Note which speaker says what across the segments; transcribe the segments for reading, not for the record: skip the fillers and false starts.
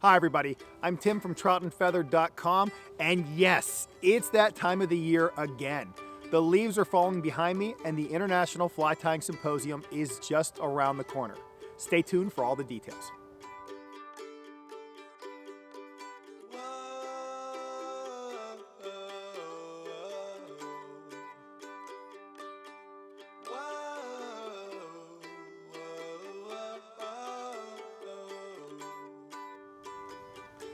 Speaker 1: Hi everybody, I'm Tim from troutandfeather.com, and yes, it's that time of the year again. The leaves are falling behind me and the International Fly Tying Symposium is just around the corner. Stay tuned for all the details.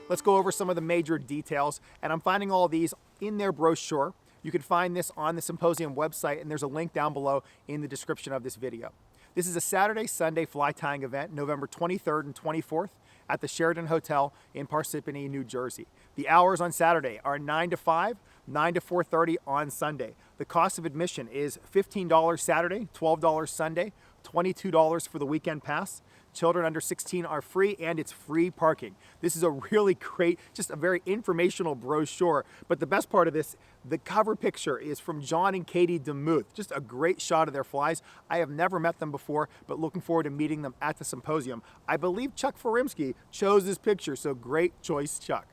Speaker 1: Let's go over some of the major details, and I'm finding all these in their brochure. You can find this on the symposium website, and there's a link down below in the description of this video. This is a Saturday-Sunday fly tying event, November 23rd and 24th at the Sheraton Hotel in Parsippany, New Jersey. The hours on Saturday are 9 to 5, 9 to 4:30 on Sunday. The cost of admission is $15 Saturday, $12 Sunday, $22 for the weekend pass. Children under 16 are free, and it's free parking. This is a really great, just a very informational brochure. But the best part of this, the cover picture is from John and Katie DeMuth. Just a great shot of their flies. I have never met them before, but looking forward to meeting them at the symposium. I believe Chuck Furimsky chose this picture, so great choice, Chuck.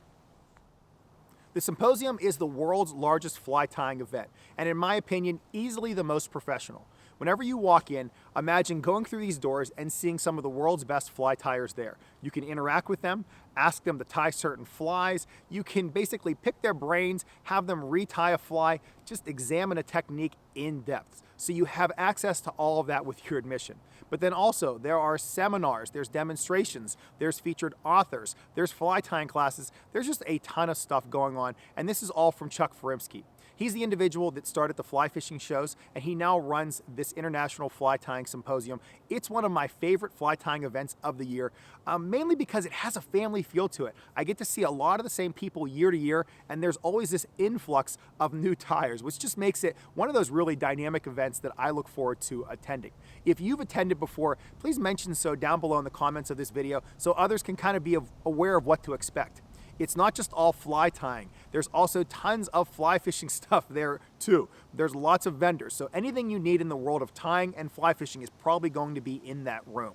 Speaker 1: The symposium is the world's largest fly tying event, and in my opinion, easily the most professional. Whenever you walk in, imagine going through these doors and seeing some of the world's best fly tyers there. You can interact with them, ask them to tie certain flies. You can basically pick their brains, have them retie a fly, just examine a technique in depth. So you have access to all of that with your admission. But then also there are seminars, there's demonstrations, there's featured authors, there's fly tying classes. There's just a ton of stuff going on, and this is all from Chuck Furimsky. He's the individual that started the fly fishing shows, and he now runs this International Fly Tying Symposium. It's one of my favorite fly tying events of the year, mainly because it has a family feel to it. I get to see a lot of the same people year to year, and there's always this influx of new tyers, which just makes it one of those really dynamic events that I look forward to attending. If you've attended before, please mention so down below in the comments of this video so others can kind of be aware of what to expect. It's not just all fly tying. There's also tons of fly fishing stuff there too. There's lots of vendors, so anything you need in the world of tying and fly fishing is probably going to be in that room.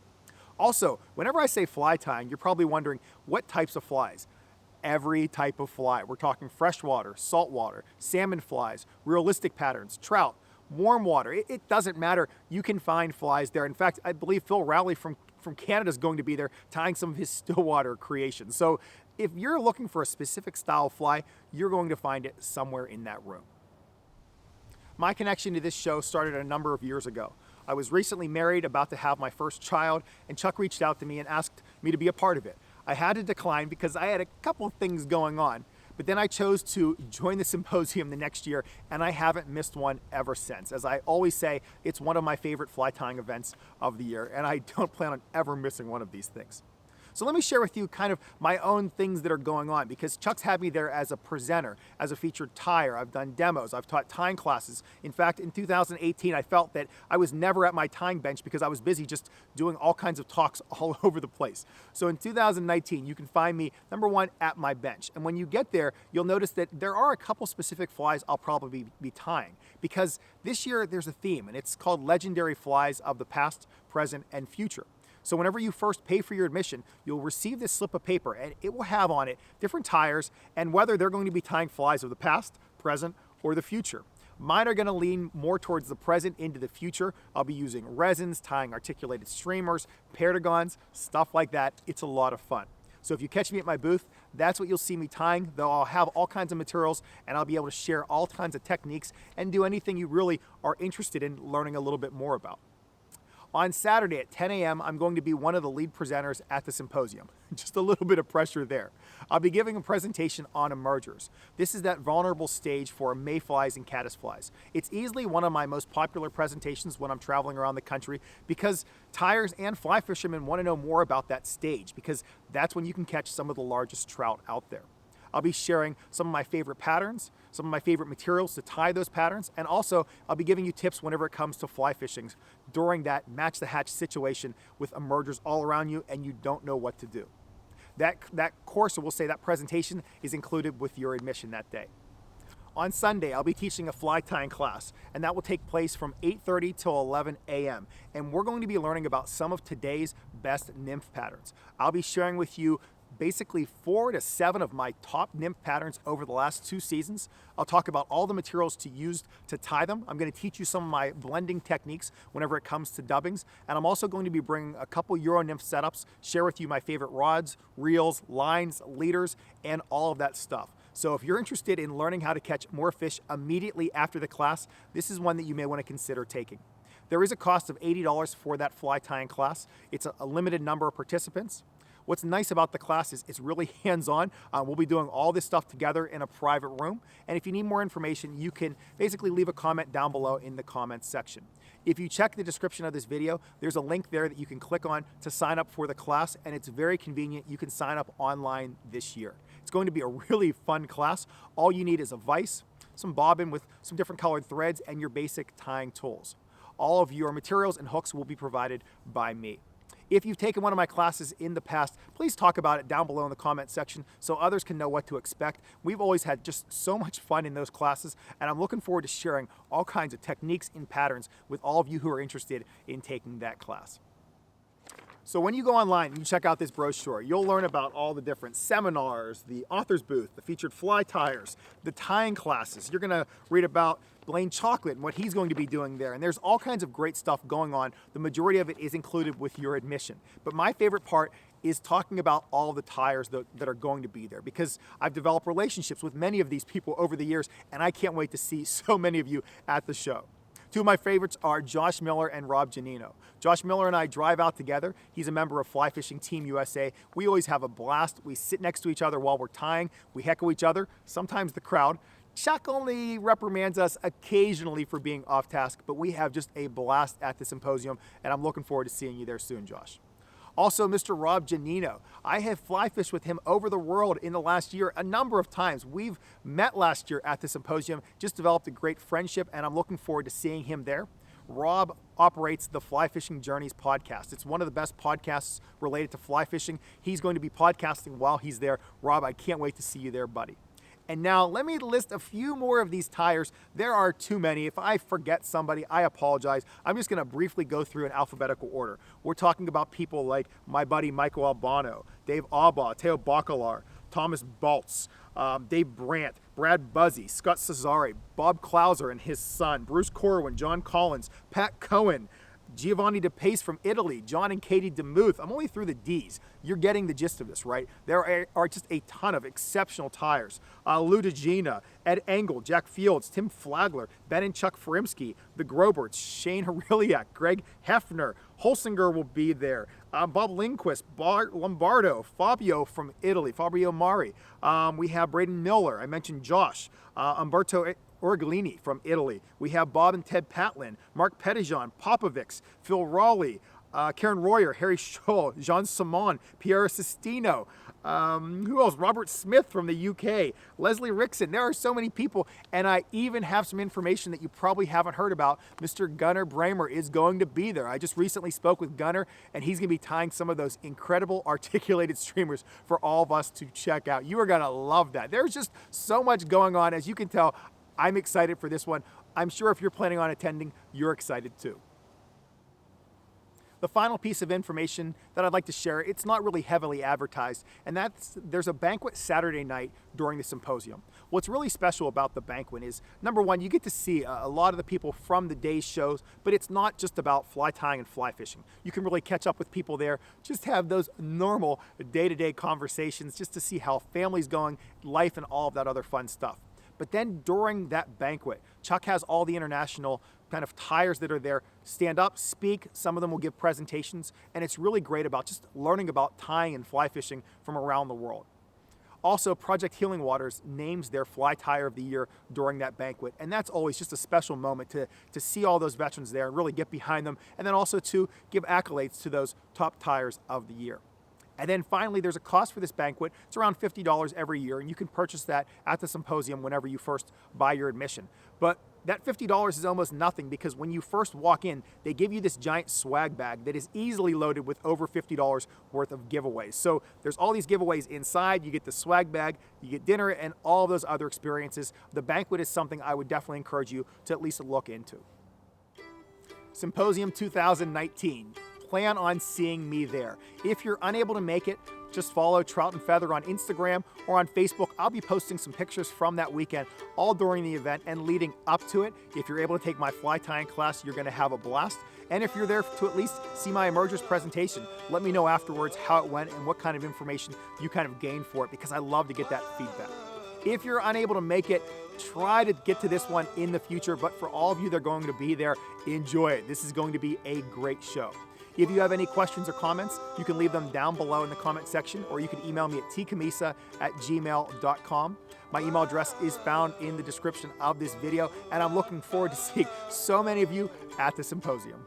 Speaker 1: Also, whenever I say fly tying, you're probably wondering what types of flies. Every type of fly. We're talking freshwater, saltwater, salmon flies, realistic patterns, trout, warm water. It doesn't matter. You can find flies there. In fact, I believe Phil Rowley from Canada is going to be there tying some of his stillwater creations. So if you're looking for a specific style of fly, you're going to find it somewhere in that room. My connection to this show started a number of years ago. I was recently married, about to have my first child, and Chuck reached out to me and asked me to be a part of it. I had to decline because I had a couple of things going on, but then I chose to join the symposium the next year, and I haven't missed one ever since. As I always say, it's one of my favorite fly tying events of the year, and I don't plan on ever missing one of these things. So let me share with you kind of my own things that are going on, because Chuck's had me there as a presenter, as a featured tyer. I've done demos, I've taught tying classes. In fact, in 2018, I felt that I was never at my tying bench because I was busy just doing all kinds of talks all over the place. So in 2019, you can find me, number one, at my bench. And when you get there, you'll notice that there are a couple specific flies I'll probably be tying, because this year there's a theme, and it's called Legendary Flies of the Past, Present, and Future. So whenever you first pay for your admission, you'll receive this slip of paper, and it will have on it different tyers and whether they're going to be tying flies of the past, present, or the future. Mine are going to lean more towards the present into the future. I'll be using resins, tying articulated streamers, pentagons, stuff like that. It's a lot of fun. So if you catch me at my booth, that's what you'll see me tying, though I'll have all kinds of materials, and I'll be able to share all kinds of techniques and do anything you really are interested in learning a little bit more about. On Saturday at 10 a.m., I'm going to be one of the lead presenters at the symposium. Just a little bit of pressure there. I'll be giving a presentation on emergers. This is that vulnerable stage for mayflies and caddisflies. It's easily one of my most popular presentations when I'm traveling around the country, because tyers and fly fishermen want to know more about that stage, because that's when you can catch some of the largest trout out there. I'll be sharing some of my favorite patterns, some of my favorite materials to tie those patterns, and also I'll be giving you tips whenever it comes to fly fishing during that match the hatch situation with emergers all around you and you don't know what to do. That course, or we'll say that presentation, is included with your admission that day. On Sunday, I'll be teaching a fly tying class, and that will take place from 8:30 till 11 a.m. And we're going to be learning about some of today's best nymph patterns. I'll be sharing with you basically 4 to 7 of my top nymph patterns over the last 2 seasons. I'll talk about all the materials to use to tie them. I'm going to teach you some of my blending techniques whenever it comes to dubbings, and I'm also going to be bringing a couple Euro nymph setups, share with you my favorite rods, reels, lines, leaders, and all of that stuff. So if you're interested in learning how to catch more fish immediately after the class, this is one that you may want to consider taking. There is a cost of $80 for that fly tying class. It's a limited number of participants. What's nice about the class is it's really hands-on. We'll be doing all this stuff together in a private room. And if you need more information, you can basically leave a comment down below in the comments section. If you check the description of this video, there's a link there that you can click on to sign up for the class, and it's very convenient. You can sign up online this year. It's going to be a really fun class. All you need is a vise, some bobbin with some different colored threads, and your basic tying tools. All of your materials and hooks will be provided by me. If you've taken one of my classes in the past, please talk about it down below in the comment section so others can know what to expect. We've always had just so much fun in those classes, and I'm looking forward to sharing all kinds of techniques and patterns with all of you who are interested in taking that class. So when you go online and you check out this brochure, you'll learn about all the different seminars, the author's booth, the featured fly tyers, the tying classes. You're gonna read about Blaine Chocolate and what he's going to be doing there. And there's all kinds of great stuff going on. The majority of it is included with your admission. But my favorite part is talking about all the tyers that are going to be there, because I've developed relationships with many of these people over the years, and I can't wait to see so many of you at the show. Two of my favorites are Josh Miller and Rob Giannino. Josh Miller and I drive out together. He's a member of Fly Fishing Team USA. We always have a blast. We sit next to each other while we're tying. We heckle each other, sometimes the crowd. Chuck only reprimands us occasionally for being off task, but we have just a blast at the symposium, and I'm looking forward to seeing you there soon, Josh. Also, Mr. Rob Giannino. I have fly fished with him over the world in the last year a number of times. We've met last year at the symposium, just developed a great friendship, and I'm looking forward to seeing him there. Rob operates the Fly Fishing Journeys podcast. It's one of the best podcasts related to fly fishing. He's going to be podcasting while he's there. Rob, I can't wait to see you there, buddy. And now let me list a few more of these tyers. There are too many. If I forget somebody, I apologize. I'm just gonna briefly go through in alphabetical order. We're talking about people like my buddy Michael Albano, Dave Aubaugh, Teo Bacalar, Thomas Baltz, Dave Brandt, Brad Buzzy, Scott Cesare, Bob Clauser and his son, Bruce Corwin, John Collins, Pat Cohen, Giovanni DePace from Italy, John and Katie DeMuth. I'm only through the D's. You're getting the gist of this, right? There are just a ton of exceptional tyers. Lou DeGina, Ed Engel, Jack Fields, Tim Flagler, Ben and Chuck Frimsky, the Groberts, Shane Hariliak, Greg Hefner, Holsinger will be there, Bob Lindquist, Bart Lombardo, Fabio from Italy, Fabio Mari. We have Braden Miller. I mentioned Josh, Umberto Orglini from Italy. We have Bob and Ted Patlin, Mark Pettijohn, Popovics, Phil Raleigh, Karen Royer, Harry Scholl, Jean Simon, Pierre Sestino. Who else? Robert Smith from the UK, Leslie Rickson. There are so many people, and I even have some information that you probably haven't heard about. Mr. Gunnar Bramer is going to be there. I just recently spoke with Gunnar, and he's going to be tying some of those incredible articulated streamers for all of us to check out. You are going to love that. There's just so much going on. As you can tell, I'm excited for this one. I'm sure if you're planning on attending, you're excited too. The final piece of information that I'd like to share, it's not really heavily advertised, and there's a banquet Saturday night during the symposium. What's really special about the banquet is, number one, you get to see a lot of the people from the day's shows, but it's not just about fly tying and fly fishing. You can really catch up with people there, just have those normal day-to-day conversations, just to see how family's going, life, and all of that other fun stuff. But then during that banquet, Chuck has all the international kind of tyers that are there stand up, speak. Some of them will give presentations, and it's really great about just learning about tying and fly fishing from around the world. Also, Project Healing Waters names their Fly Tyer of the Year during that banquet, and that's always just a special moment to see all those veterans there and really get behind them, and then also to give accolades to those top tyers of the year. And then finally, there's a cost for this banquet. It's around $50 every year, and you can purchase that at the symposium whenever you first buy your admission. But that $50 is almost nothing, because when you first walk in, they give you this giant swag bag that is easily loaded with over $50 worth of giveaways. So there's all these giveaways inside. You get the swag bag, you get dinner, and all those other experiences. The banquet is something I would definitely encourage you to at least look into. Symposium 2019. Plan on seeing me there. If you're unable to make it, just follow Trout and Feather on Instagram or on Facebook. I'll be posting some pictures from that weekend all during the event and leading up to it. If you're able to take my fly tying class, you're going to have a blast. And if you're there to at least see my emergers presentation, let me know afterwards how it went and what kind of information you kind of gained for it, because I love to get that feedback. If you're unable to make it, try to get to this one in the future, but for all of you that are going to be there, enjoy it. This is going to be a great show. If you have any questions or comments, you can leave them down below in the comment section, or you can email me at tcammisa@gmail.com. My email address is found in the description of this video, and I'm looking forward to seeing so many of you at the symposium.